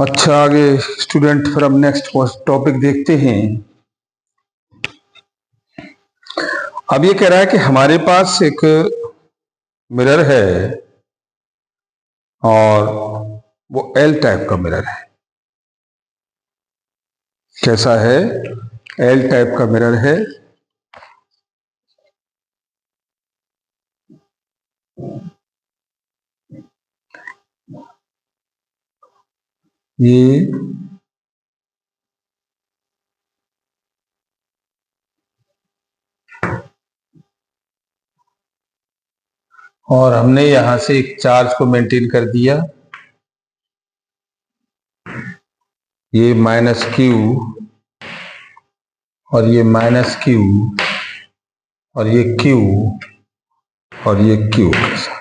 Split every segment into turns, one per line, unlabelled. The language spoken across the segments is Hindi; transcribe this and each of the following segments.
अच्छा, आगे स्टूडेंट फिर हम नेक्स्ट टॉपिक देखते हैं। अब ये कह रहा है कि हमारे पास एक मिरर है और वो एल टाइप का मिरर है। कैसा है? एल टाइप का मिरर है। ये और हमने यहां से एक चार्ज को मेंटेन कर दिया। ये माइनस क्यू और ये माइनस क्यू और ये क्यू और ये क्यू के साथ।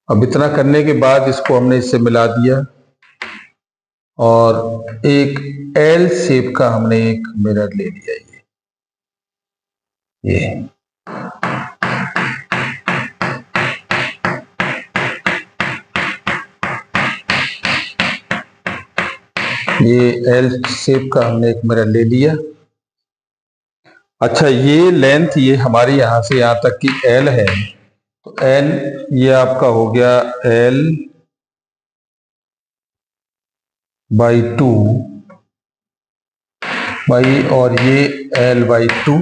अब इतना करने के बाद इसको हमने इससे मिला दिया और एक एल शेप का हमने एक मिरर ले लिया। ये एल शेप का हमने एक मिरर ले लिया। अच्छा, ये लेंथ ये हमारी यहां से यहां तक की एल है, तो एल ये आपका हो गया एल बाई 2 बाई और ये एल बाई 2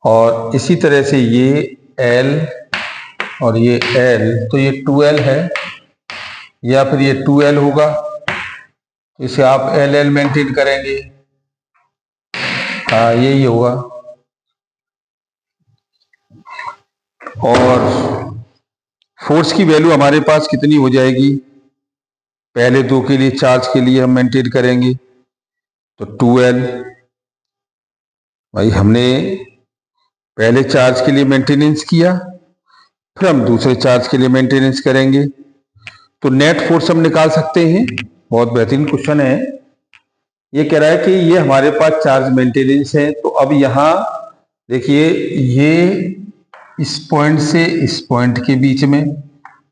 और इसी तरह से ये एल और ये एल, तो ये 2L है या फिर ये 2L होगा। इसे आप एल मेंटेन करेंगे। हाँ, यही होगा। और फोर्स की वैल्यू हमारे पास कितनी हो जाएगी? पहले दो के लिए चार्ज के लिए हम मेंटेन करेंगे तो 2L। भाई हमने पहले चार्ज के लिए मेंटेनेंस किया, फिर हम दूसरे चार्ज के लिए मेंटेनेंस करेंगे तो नेट फोर्स हम निकाल सकते हैं। बहुत बेहतरीन क्वेश्चन है। ये कह रहा है कि ये हमारे पास चार्ज मेंटेनेंस है, तो अब यहां देखिए, ये इस पॉइंट से इस पॉइंट के बीच में,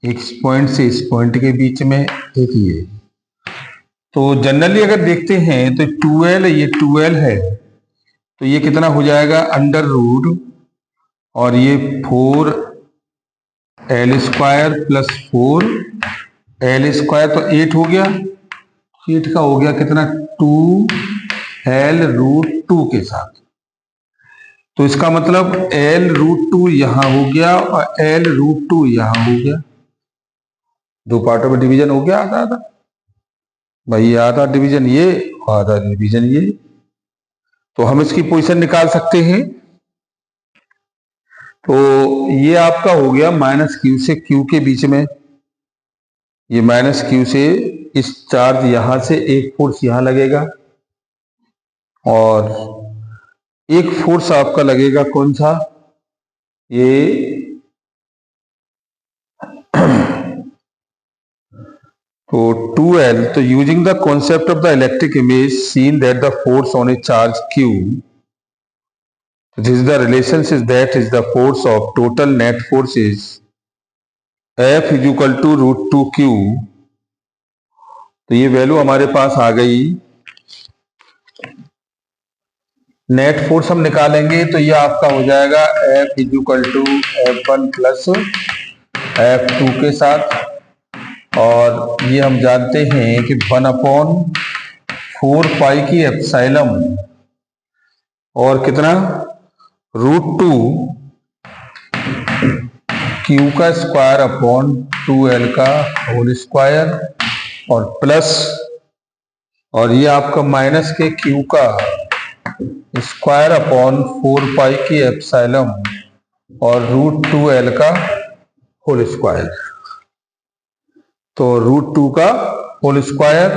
एक पॉइंट से इस पॉइंट के बीच में, एक ये। तो जनरली अगर देखते हैं तो 2L, ये 2L है, तो ये कितना हो जाएगा? अंडर रूट और ये 4L square plus 4L square, तो 8 हो गया। 8 का हो गया कितना? 2L रूट 2 के साथ। तो इसका मतलब L रूट 2 यहां हो गया और L रूट 2 यहां हो गया। दो पार्टों में डिवीजन हो गया, आधा आधा। भाई आधा डिवीजन ये और आधा डिवीजन ये, तो हम इसकी पोजीशन निकाल सकते हैं। तो ये आपका हो गया माइनस क्यू से क्यू के बीच में, ये माइनस क्यू से इस चार्ज यहां से एक फोर्स यहां लगेगा और एक फोर्स आपका लगेगा कौन सा? ये तो 2L, तो using the concept of the electric image seen that the force on A charge Q, this is the relationship is that is the force of total net force is F is equal to root 2Q। तो ये वैल्यू हमारे पास आ गई। नेट फोर्स हम निकालेंगे तो ये आपका हो जाएगा F is equal to F1 plus F2 के साथ, और ये हम जानते हैं कि 1/4 पाई की एप्सिलॉन और कितना? रूट 2 क्यू का स्क्वायर अपॉन 2L का होल स्क्वायर और प्लस, और ये आपका माइनस के क्यू का स्क्वायर अपॉन 4 पाई की एप्सिलॉन और रूट 2L का होल स्क्वायर। तो रूट 2 का होल स्क्वायर,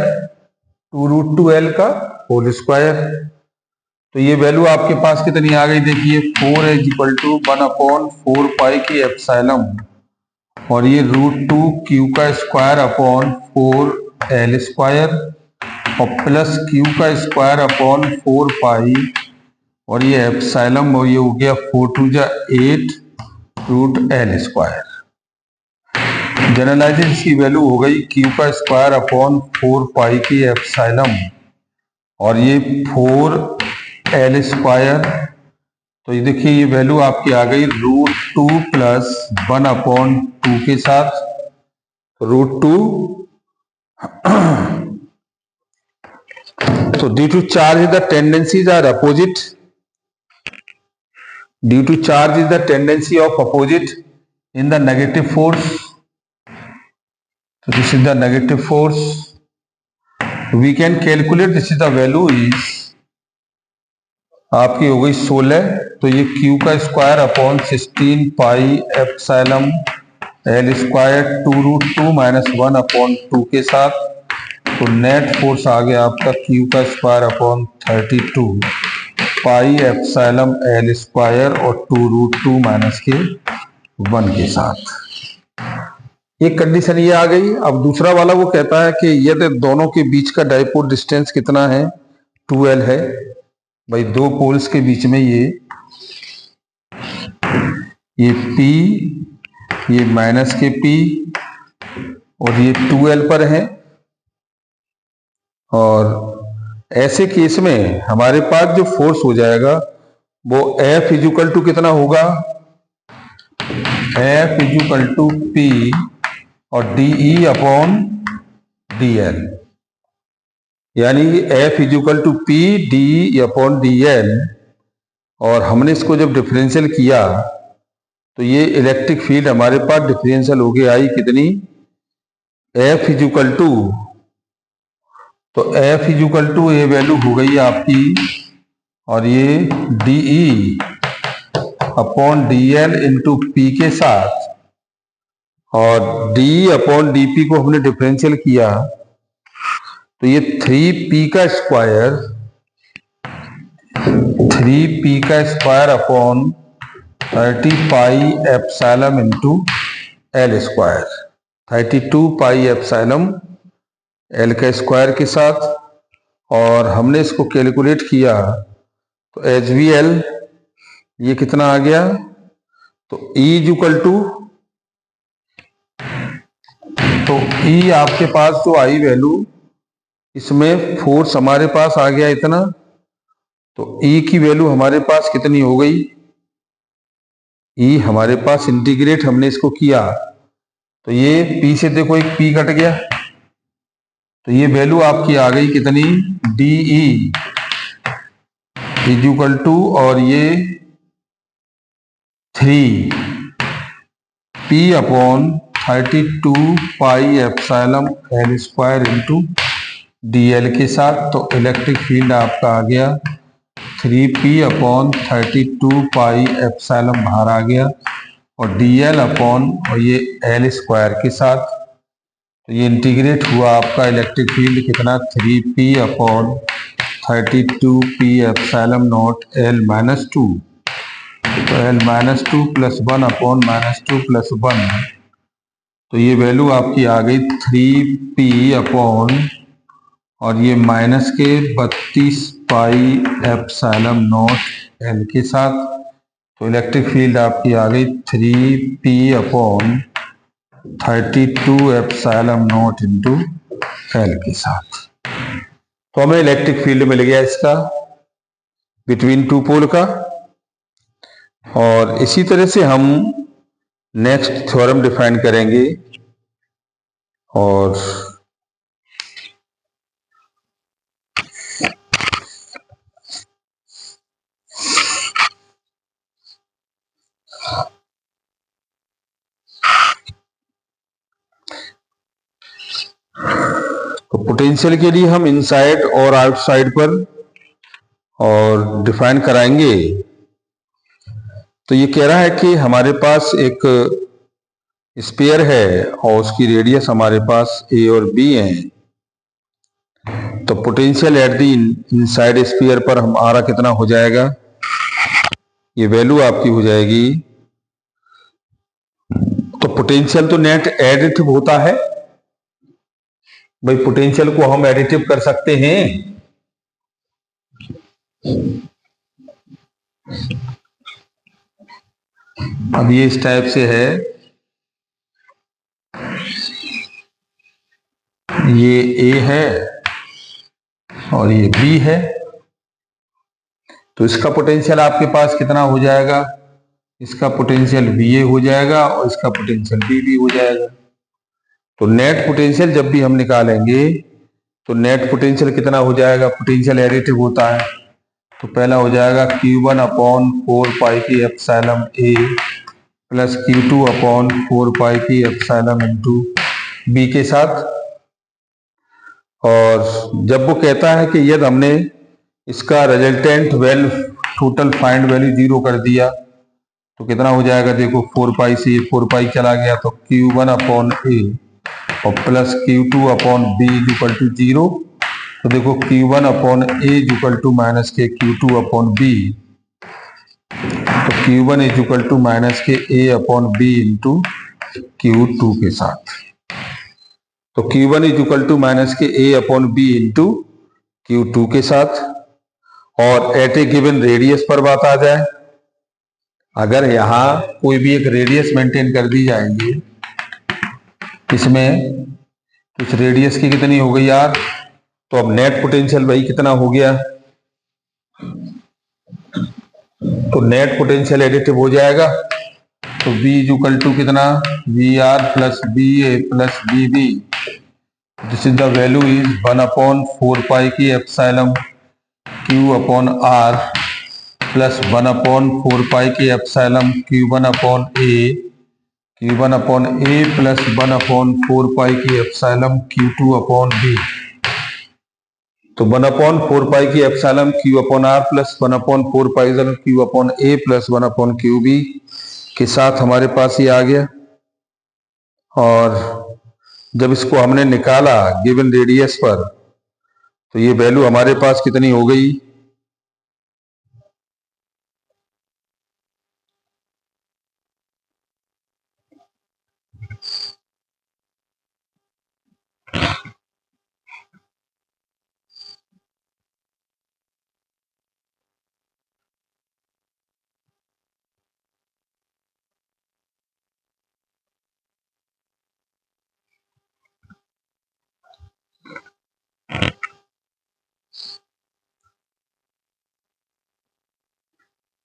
2 रूट 2L का होल स्क्वायर। तो ये वैल्यू आपके पास कितनी आ गई? देखिए 4 इज इक्वल टू 1/4 पाई की एप्सिलॉन और ये रूट 2 क्यू का स्क्वायर अपॉन 4L स्क्वायर और प्लस क्यू का स्क्वायर अपॉन 4 पाई और ये एप्सिलॉन, और ये हो गया 4 2 जा 8, रूट एल स्क्वायर। जनरलाइजेशन इसकी वैल्यू हो गई क्यू का स्क्वायर अपॉन 4 पाई की एप्सिलॉन, और ये 4 एल स्क्वायर, तो ये देखिए ये वैल्यू आपकी आ गई √2 प्लस 1 अपॉन 2 के साथ, √2। So due to charge the tendencies are opposite. Due to charge is the tendency of opposite in the negative force. So this is the negative force. We can calculate, this is the value is आपकी हो गई 16, तो ये q का square upon 16 pi epsilon L square 2√2 minus 1 upon 2 के साथ, तो नेट फोर्स आ गया आपका q का square upon 32 pi epsilon L square और 2√2 माइनस के 1 के साथ। एक कंडीशन ये आ गई। अब दूसरा वाला वो कहता है कि यदि दोनों के बीच का डाइपोल डिस्टेंस कितना है, 2l है। भाई दो पोल्स के बीच में ये P, ये माइनस के P और ये 2l पर है, और ऐसे केस में हमारे पास जो फोर्स हो जाएगा वो F इक्वल टू कितना होगा, F इक्वल टू P और DE अपॉन DL, यानी F equal to P DE upon DL। और हमने इसको जब डिफरेंशियल किया तो ये इलेक्ट्रिक फील्ड हमारे पास डिफरेंशियल हो गई आई कितनी, F इक्वल टू, तो F इक्वल टू ये वैल्यू हो गई आपकी, और ये DE upon DL into P के साथ, और DE अपॉन DP को हमने डिफरेंशियल किया तो ये 3P का स्क्वायर, 3P का square upon 30 pi epsilon into L square, 32 pi epsilon L का स्क्वायर के साथ। और हमने इसको कैलकुलेट किया तो HVL ये कितना आ गया, तो E इक्वल टू, तो E आपके पास जो आई वैल्यू, इसमें फोर्स हमारे पास आ गया इतना, तो E की वैल्यू हमारे पास कितनी हो गई, E हमारे पास इंटीग्रेट हमने इसको किया तो ये P से देखो एक P कट गया, तो ये वैल्यू आपकी आ गई कितनी, DE इक्वल टू, और ये 3P upon 32 pi epsilon L square into DL के साथ, तो इलेक्ट्रिक फील्ड आपका आ गया 3P अपॉन 32 पाई एप्सिलॉन बाहर आ गया, और DL अपॉन और ये L स्क्वायर के साथ, तो ये इंटीग्रेट हुआ आपका इलेक्ट्रिक फील्ड कितना, 3P upon 32P epsilon not L minus 2, तो L minus 2 plus 1 upon minus 2 plus 1, तो ये वैल्यू आपकी आ गई 3P अपॉन और ये माइनस के 32 पाई एप्सिलॉन नॉट L के साथ, तो इलेक्ट्रिक फील्ड आपकी आ गई 3P upon 32 epsilon not into L के साथ। तो हमें इलेक्ट्रिक फील्ड मिल गया इसका बिटवीन टू पोल का। और इसी तरह से हम नेक्स्ट थ्योरम डिफाइन करेंगे, और तो पोटेंशियल के लिए हम इनसाइड और आउटसाइड पर और डिफाइन कराएंगे। तो ये कह रहा है कि हमारे पास एक स्फीयर है और उसकी रेडियस हमारे पास A और B है, तो potential at the inside sphere पर हमारा कितना हो जाएगा, ये वैल्यू आपकी हो जाएगी, तो पोटेंशियल तो नेट एडिटिव होता है भाई, पोटेंशियल को हम एडिटिव कर सकते हैं। अब ये इस टाइप से है, ये ए है और ये बी है, तो इसका पोटेंशियल आपके पास कितना हो जाएगा, इसका पोटेंशियल बी ए हो जाएगा और इसका पोटेंशियल बी बी हो जाएगा। तो नेट पोटेंशियल जब भी हम निकालेंगे तो नेट पोटेंशियल कितना हो जाएगा, पोटेंशियल एडिटिव होता है, तो पहला हो जाएगा Q1 अपॉन 4 पाई की एप्सिलॉन ए प्लस Q2 अपॉन 4 पाई की एप्सिलॉन इनटू बी के साथ। और जब वो कहता है कि यदि हमने इसका resultant value total find value 0 कर दिया तो कितना हो जाएगा, देखो 4 पाई से 4 पाई चला गया तो Q1 अपॉन ए और plus Q2 upon B equal to 0। तो देखो Q1 upon A equal to minus के Q2 अपॉन बी, तो Q1 इक्वल टू माइनस के ए अपॉन बी इंटू Q2 के साथ। तो Q1 इक्वल टू माइनस के ए अपॉन बी इंटू Q2 के साथ। और एट ए गिवन रेडियस पर बात आ जाए, अगर यहां कोई भी एक रेडियस मेंटेन कर दी जाएगी, इसमें कुछ रेडियस की कितनी हो गई यार, तो अब नेट पोटेंशियल भाई कितना हो गया, तो नेट पोटेंशियल एडिटिव हो जाएगा। तो V इक्वल टू कितना, V R plus B A plus B B, this is the value is 1 upon 4 pi की epsilon Q upon R plus 1 upon 4 pi की epsilon Q1 upon A plus 1 upon 4 pi की एप्सिलॉन Q2 अपॉन B। तो 1 अपॉन 4 पाई की epsilon Q upon R plus 1 upon 4 pi Q upon A plus 1 upon QB के साथ हमारे पास ये आ गया। और जब इसको हमने निकाला गिवन रेडियस पर तो ये वैल्यू हमारे पास कितनी हो गई,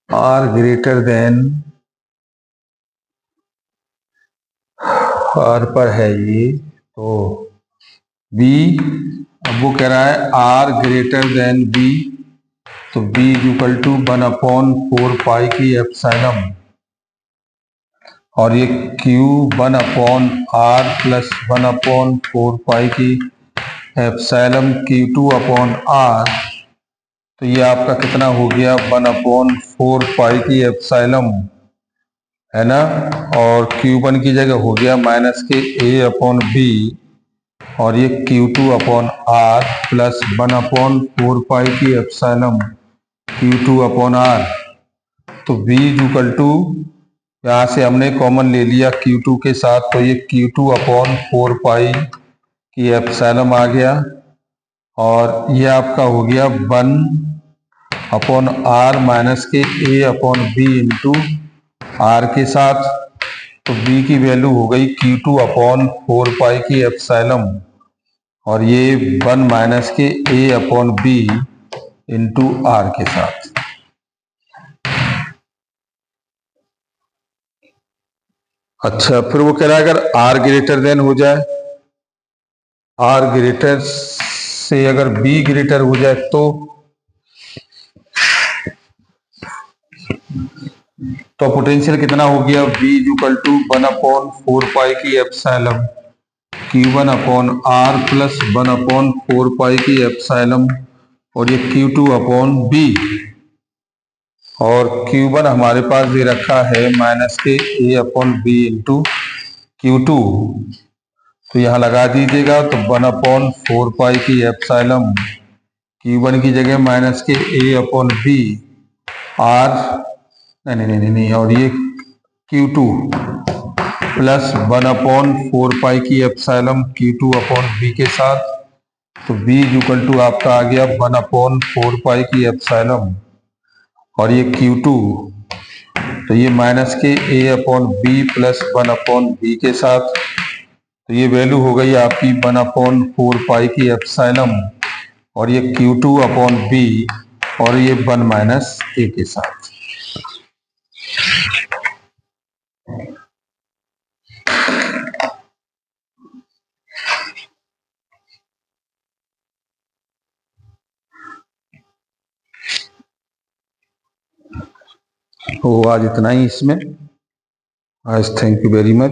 R ग्रेटर देन R पर है ये, तो B, अब वो कह रहा है R ग्रेटर देन B, तो B equal to 1 upon 4 pi की एप्सिलॉन, और ये Q 1 upon R plus 1 upon 4 pi की एप्सिलॉन Q2 अपॉन R, तो ये आपका कितना हो गया 1 अपॉन 4 पाई की एप्सिलॉन, है ना, और Q1 की जगह हो गया माइनस के A अपॉन B, और ये Q2 upon R plus 1 upon 4 pi की एप्सिलॉन Q2 अपॉन R। तो V इक्वल टू, यहाँ से हमने कॉमन ले लिया Q2 के साथ, तो ये Q2 अपॉन 4 पाई की एप्सिलॉन आ गया, और ये आपका हो गया 1 अपॉन R माइनस के A upon B into R के साथ। तो B की वैल्यू हो गई Q2 अपॉन 4 पाई की एप्सिलॉन, और ये 1 माइनस के A upon B into R के साथ। अच्छा, फिर वो कह रहा है अगर R ग्रेटर देन हो जाए, R ग्रेटर से अगर B ग्रेटर हो जाए तो पोटेंशियल कितना हो गया, V equal to 1 upon 4 pi की epsilon Q1 upon R plus 1 upon 4 pi की एप्सिलॉन, और ये Q2 अपॉन B, और Q1 हमारे पास दे रखा है माइनस के A upon B into Q2, तो यहाँ लगा दीजिएगा, तो 1 अपॉन 4 पाई की एप्सिलॉन Q1 की जगह माइनस के A अपॉन B R, नहीं, और ये Q2 प्लस 1 अपॉन 4 पाई की एप्सिलॉन Q2 अपॉन B के साथ। तो B इक्वल टू आपका आ गया 1 अपॉन 4 पाई की एप्सिलॉन, और ये Q2 तो ये माइनस के a upon B plus 1/b के साथ, तो ये वैल्यू हो गई आपकी 1/4 की एप्सिलॉन, और ये Q2 अपॉन बी, और ये 1 - a के साथ। तो आज इतना ही इसमें। आज थैंक यू वेरी मच।